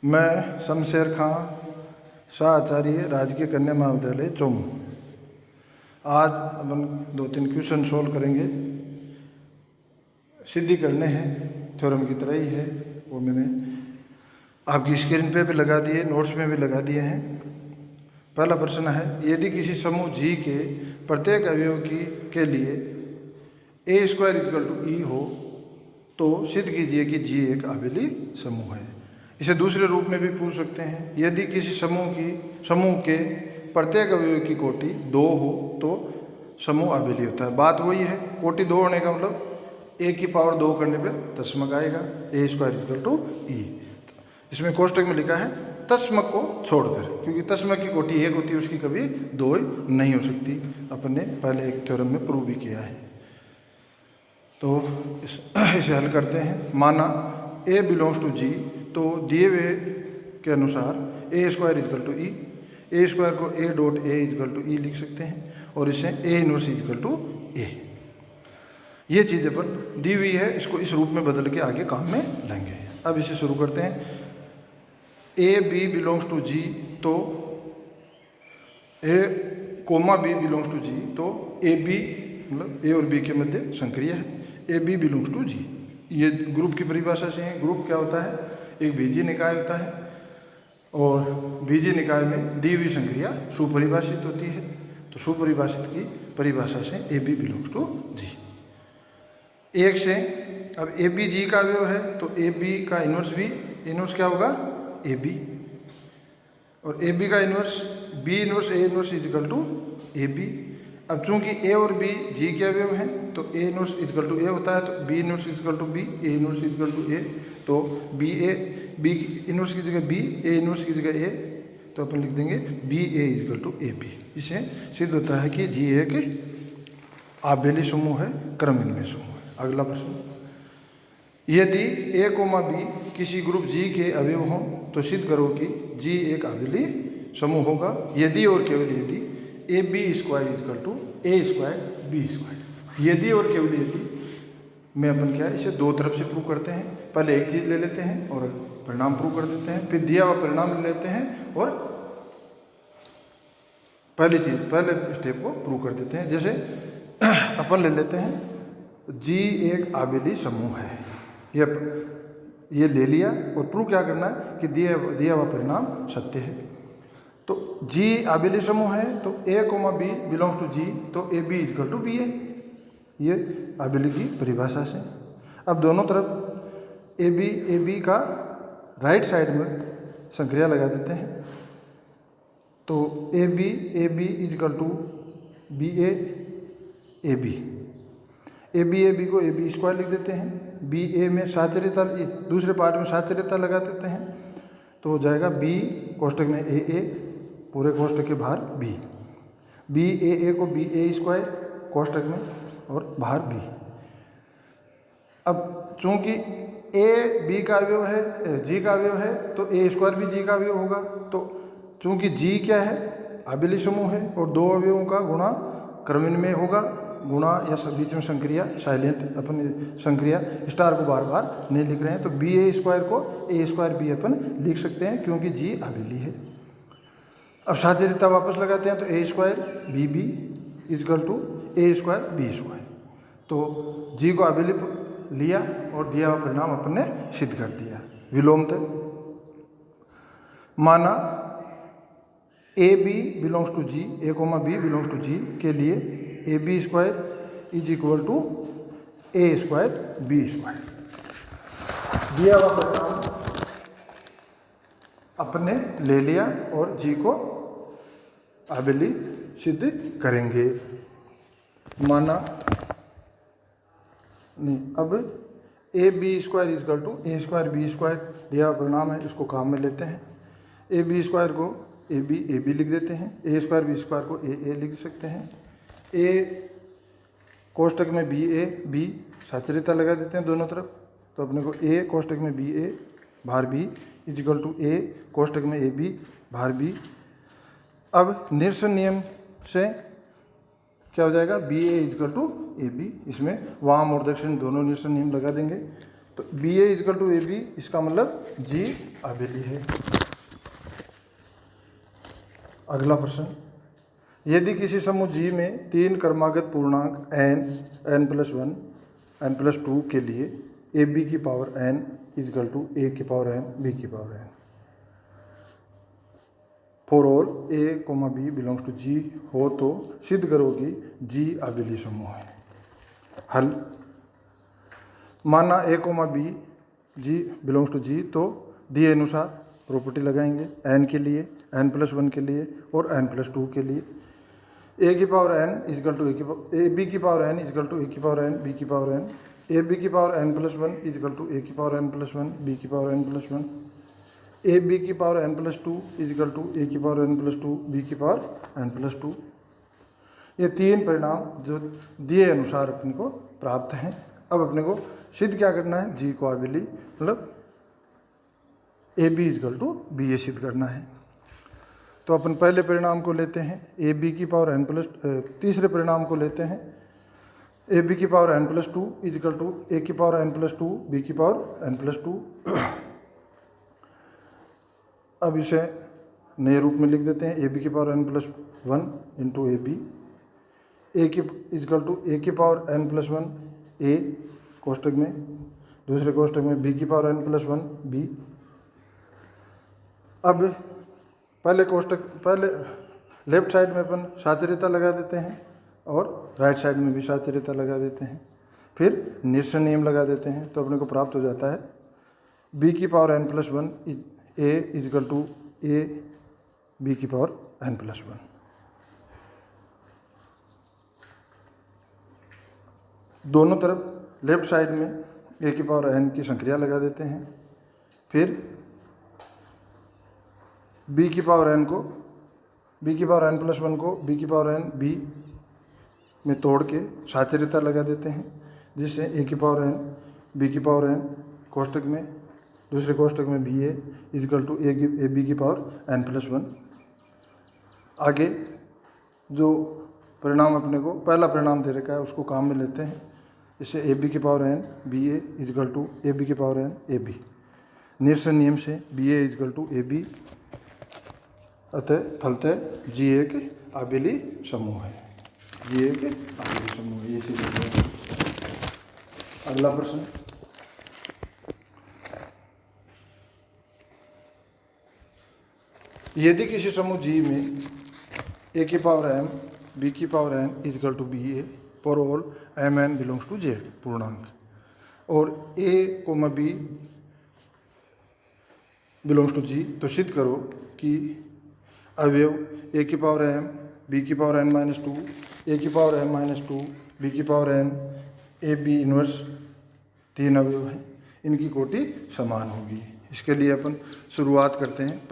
मैं शमशेर खां शाह आचार्य राजकीय कन्या महाविद्यालय चौमू। आज अपन 2-3 क्वेश्चन सोल्व करेंगे। सिद्धि करने हैं, थ्योरम की तरह ही है। वो मैंने आपकी स्क्रीन पे भी लगा दिए, नोट्स में भी लगा दिए हैं। पहला प्रश्न है, यदि किसी समूह G के प्रत्येक अवयव के लिए A² = E हो तो सिद्ध कीजिए कि G एक आबेली समूह है। इसे दूसरे रूप में भी पूछ सकते हैं, यदि किसी समूह के प्रत्येक अवयव की कोटि 2 हो तो समूह आबेली होता है। बात वही है, कोटि 2 होने का मतलब A की पावर 2 करने पे तस्मक आएगा, A² = E। इसमें कोष्टक में लिखा है तस्मक को छोड़कर, क्योंकि तस्मक की कोटि 1 होती है, उसकी कभी 2 नहीं हो सकती। अपन ने पहले एक थ्योरम में प्रूव भी किया है। तो इसे हल करते हैं। माना A बिलोंग्स टू G, तो दिए हुए के अनुसार A² = E, A² को A.A लिख सकते हैं और इसे A 1 = A। ये चीज़ अपन दी हुई है, इसको इस रूप में बदल के आगे काम में लेंगे। अब इसे शुरू करते हैं। A B belongs to G, तो A, B belongs to G, तो AB मतलब A और B के मध्य संक्रिया है। AB बिलोंग्स टू G, ये ग्रुप की परिभाषा से है। ग्रुप क्या होता है? एक बीजीय निकाय होता है और बीजीय निकाय में दी हुई संक्रिया सुपरिभाषित होती है। तो सुपरिभाषित की परिभाषा से AB बिलोंग्स टू G। एक से अब AB G का अवयव है, तो AB का इन्वर्स भी, इन्वर्स क्या होगा? AB, और AB का इन्वर्स B 1 A 1 = AB। अब चूंकि A और B G के अवयव हैं, तो A 1 = A होता है, तो B 1 = B, A 1 = A, तो B 1 की जगह B, A 1 की जगह A, तो अपन लिख देंगे BA = AB। इससे सिद्ध होता है कि G एक आबेली समूह है, क्रमइनमेय समूह है। अगला प्रश्न, यदि A, B किसी ग्रुप G के अवयव हों तो सिद्ध करो कि G एक आबेली समूह होगा, यदि और केवल यदि AB² = A²B²। यदि और केवल यदि में अपन क्या है, इसे 2 तरफ से प्रूव करते हैं। पहले एक चीज़ ले लेते हैं और परिणाम प्रूव कर देते हैं, फिर दिया हुआ परिणाम ले लेते हैं और पहले स्टेप को प्रूव कर देते हैं। जैसे अपन ले लेते हैं G एक आबेली समूह है, ये ले लिया और प्रूव क्या करना है कि दिया हुआ परिणाम सत्य है। तो G आबेली समूह है, तो A, B belongs to G, तो AB = B है। ये आबेली की परिभाषा से। अब दोनों तरफ AB का राइट साइड में संक्रिया लगा देते हैं, तो AB = BA AB। AB को AB² लिख देते हैं। BA में साचर्यता, दूसरे पार्ट में साचर्यता लगा देते हैं, तो हो जाएगा B कोष्टक में AA, पूरे कोष्टक के बाहर B, BAA को BA² कोष्टक में और बाहर B। अब चूंकि A B का अवयव है, G का अवयव है, तो A² भी G का अवयव होगा। तो चूंकि G क्या है? आबेली समूह है और 2 अवयवों का गुणा क्रमइनमेय होगा। गुणा या बीच में संक्रिया साइलेंट, अपन संक्रिया स्टार को बार बार नहीं लिख रहे हैं, तो BA² को A²B अपन लिख सकते हैं, क्योंकि G आबेली है। अब साचर्यता वापस लगाते हैं, तो A² BB = A²B²। तो G को आबेली लिया और दिया हुआ परिणाम अपन ने सिद्ध कर दिया विलोमतः। माना AB belongs to G, A, B belongs to G के लिए AB² = A²B²। दिया हुआ परिणाम अपन ने ले लिया और G को आबेली सिद्ध करेंगे। माना नहीं, अब AB² = A²B² दिया हुआ परिणाम है, इसको काम में लेते हैं। AB² को AB लिख देते हैं, A²B² को AA लिख सकते हैं। A कोष्टक में B साचर्यता लगा देते हैं दोनों तरफ, तो अपने को A कोष्टक में BA बाहर B = A कोष्टक में AB बाहर B। अब निरसन नियम से क्या हो जाएगा? BA = AB। इसमें वाम और दक्षिण दोनों निरसन नियम लगा देंगे, तो B A equal to A B, इसका मतलब जी अबेली है। अगला प्रश्न, यदि किसी समूह जी में 3 क्रमागत पूर्णांक n, n+1, n+2 के लिए ए बी की पावर n इजकल टू ए की पावर n, बी की power n for all a comma B belongs to G हो तो सिद्ध करो कि जी अबेली समूह है। हल, माना a comma b G belongs to G, तो दिए अनुसार प्रॉपर्टी लगाएंगे n के लिए, n+1 के लिए और n+2 के लिए। ए की power n is equal to A B की पावर n इजकल टू ए की पावर n, बी की पावर n, ए बी की पावर n+1 इजकल टू ए की पावर n+1, बी की पावर n+1, ए बी की पावर n+2 इजकल टू ए की power n+2, B की power n+2। ये 3 परिणाम जो दिए अनुसार अपने को प्राप्त हैं। अब अपने को सिद्ध क्या करना है, जी को अबेली मतलब a b is equal to B a सिद्ध करना है। तो अपन पहले परिणाम को लेते हैं, ए बी की पावर तीसरे परिणाम को लेते हैं, ए बी की पावर n+2 इजकल टू ए की पावर n+2, बी की पावर n+2। अब इसे नए रूप में लिख देते हैं, ए बी की power n+1 into a b, a की इजकल टू ए की पावर n+1 ए कोष्टक में, दूसरे कोष्टक में बी की पावर n+1 बी। अब पहले लेफ्ट साइड में अपन साचर्यता लगा देते हैं और राइट साइड में भी साचर्यता लगा देते हैं, फिर निरसन नियम लगा देते हैं। तो अपने को प्राप्त हो जाता है बी की power n+1 A equal to A B की पावर n+1। दोनों तरफ लेफ्ट साइड में ए की पावर n की संक्रिया लगा देते हैं, फिर बी की पावर n को, बी की पावर n+1 को बी की पावर n बी में तोड़ के साचर्यता लगा देते हैं, जिससे ए की पावर n बी की पावर n कोष्टक में, दूसरे कोष्टक में B A equal to A B की पावर n+1। आगे जो परिणाम अपने को पहला परिणाम दे रखा है उसको काम में लेते हैं, इससे ए बी की power n B A equal to A B की पावर n ए बी। निरसन नियम से B A equal to A B, अतः फलतः जी एक अबेली समूह है, जी एक अबेली समूह है, ये चीज है। अगला प्रश्न, यदि किसी समूह जी में ए की पावर m, बी की power n is equal to B A for all M N belongs to Z पूर्णांक, और A comma B belongs to G, तो सिद्ध करो कि अवयव ए की पावर m, बी की पावर n-2, ए की पावर m-2, बी की power n, A B inverse 3 अवयव हैं, इनकी कोटि समान होगी। इसके लिए अपन शुरुआत करते हैं,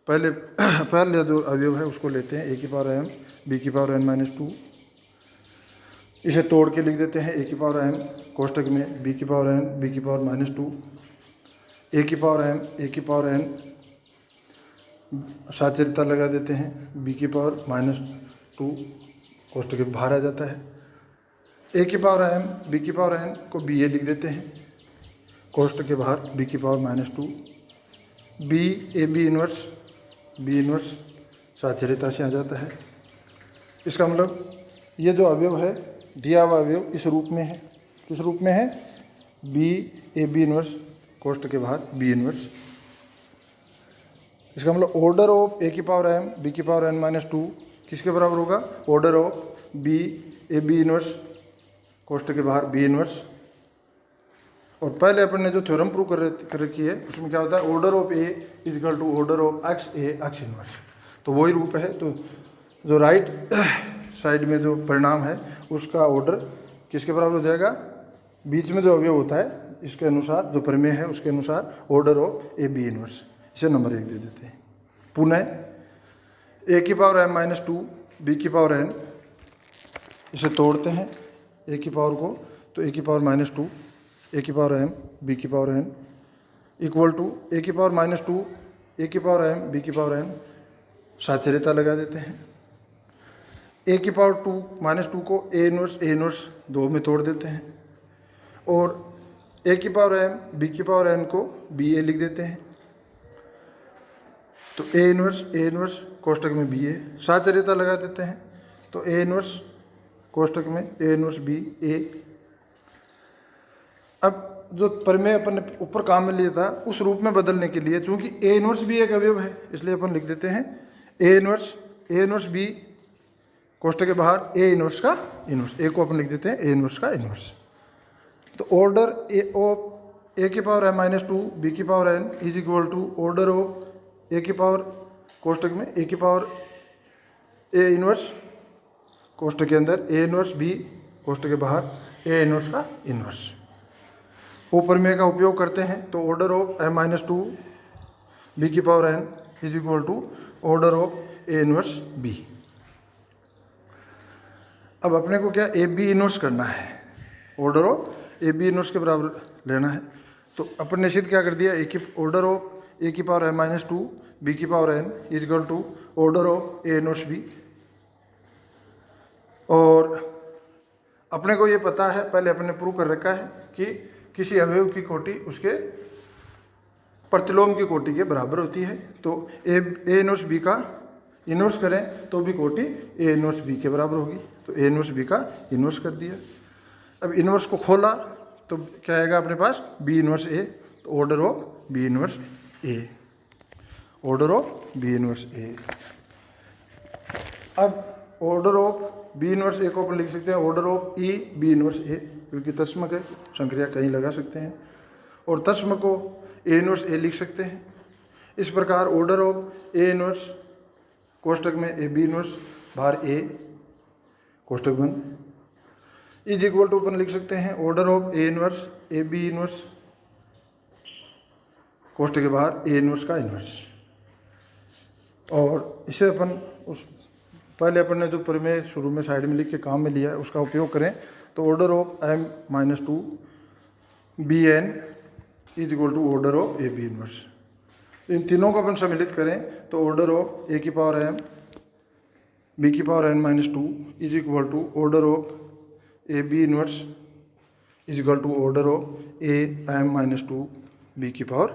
पहले जो अवयव है उसको लेते हैं, ए की पावर m, बी की पावर n-2, इसे तोड़ के लिख देते हैं, ए की पावर m कोष्टक में, बी की पावर n, बी की पावर -2, ए की पावर m, ए की पावर n साचर्यता लगा देते हैं, बी की पावर -2 कोष्टक के बाहर आ जाता है, ए की पावर m, बी की पावर n को बी ए लिख देते हैं, कोष्टक के बाहर बी की power -2, b a B inverse, b inverse साचर्यता से आ जाता है। इसका मतलब ये जो अवयव है दिया हुआ अवयव इस रूप में है, किस रूप में है, बी ए बी इनवर्स कोष्टक के बाहर बी इनवर्स। इसका मतलब ऑर्डर ऑफ ए की पावर m, बी की पावर n-2 किसके बराबर होगा, order of b a B inverse कोष्टक के बाहर बी इनवर्स। और पहले अपन ने जो थ्योरम प्रूव कर रखी है उसमें क्या होता है, order of A equal to order of X A X inverse, तो वही रूप है। तो जो राइट साइड में जो परिणाम है उसका ऑर्डर किसके बराबर हो जाएगा, बीच में जो अवयव होता है इसके अनुसार, जो प्रमेय है उसके अनुसार order of A B inverse, इसे नंबर 1 दे देते हैं। पुनः ए की पावर m-2, बी की पावर n, इसे तोड़ते हैं ए की पावर को, तो ए की पावर -2, ए की पावर m, बी की पावर n इक्वल टू ए की पावर -2, ए की पावर m, बी की पावर n साचर्यता लगा देते हैं। ए की पावर -2 को ए इनवर्स 2 में तोड़ देते हैं, और ए की पावर एम बी की पावर एन को बी ए लिख देते हैं। तो ए इनवर्स कोष्टक में बी ए, साचर्यता लगा देते हैं। तो ए इनवर्स कोष्टक में ए इनवर्स बी ए। अब जो प्रमेय अपन ने ऊपर काम में लिया था उस रूप में बदलने के लिए, चूंकि ए इनवर्स भी एक अवयव है, इसलिए अपन लिख देते हैं ए इनवर्स बी कोष्टक के बाहर ए इनवर्स का इनवर्स। ए को अपन लिख देते हैं ए इनवर्स का इनवर्स। तो ऑर्डर ऑफ ए की power m minus two B की power n is equal to order of ए की पावर कोष्टक में ए की पावर ए इनवर्स कोष्टक के अंदर ए इनवर्स बी कोष्टक के बाहर ए इनवर्स का इनवर्स। प्रमेय का उपयोग करते हैं तो order of m minus two B की power n is equal to order of a inverse b. अब अपने को क्या ए बी इनवर्स करना है, order of A B inverse के बराबर लेना है। तो अपन ने सिद्ध क्या कर दिया, ए की ऑर्डर ऑफ ए की power m minus two B की power n is equal to order of a inverse b. और अपने को ये पता है, पहले अपने ने प्रूव कर रखा है कि किसी अवयव की कोटि उसके प्रतिलोम की कोटि के बराबर होती है। तो ए इनवर्स बी का इनवर्स करें तो भी कोटि ए इनवर्स बी के बराबर होगी। तो ए इनवर्स बी का इनवर्स कर दिया। अब इनवर्स को खोला तो क्या आएगा अपने पास, बी इनवर्स ए। तो order of b inverse a, order of b inverse a. अब order of b inverse a को अपन लिख सकते हैं order of e b inverse a, क्योंकि तस्मक है, संक्रिया कहीं लगा सकते हैं। और तस्म को ए इनवर्स ए लिख सकते हैं। इस प्रकार ऑर्डर ऑफ ए इनवर्स कोष्टक में ए बी इनवर्स बाहर ए कोष्टक बंद इज इक्वल टू अपन लिख सकते हैं order of a inverse a B inverse कोष्टक के बाहर ए इनवर्स का इनवर्स। और इसे अपन उस पहले अपन ने जो प्रमेय शुरू में साइड में लिख के काम में लिया है उसका उपयोग करें तो order of m minus two b n is equal to order of A B inverse. इन तीनों को अपन सम्मिलित करें तो ऑर्डर ऑफ ए की पावर एम बी की power N minus two is equal to order of A B inverse is equal to order of A M minus two B की power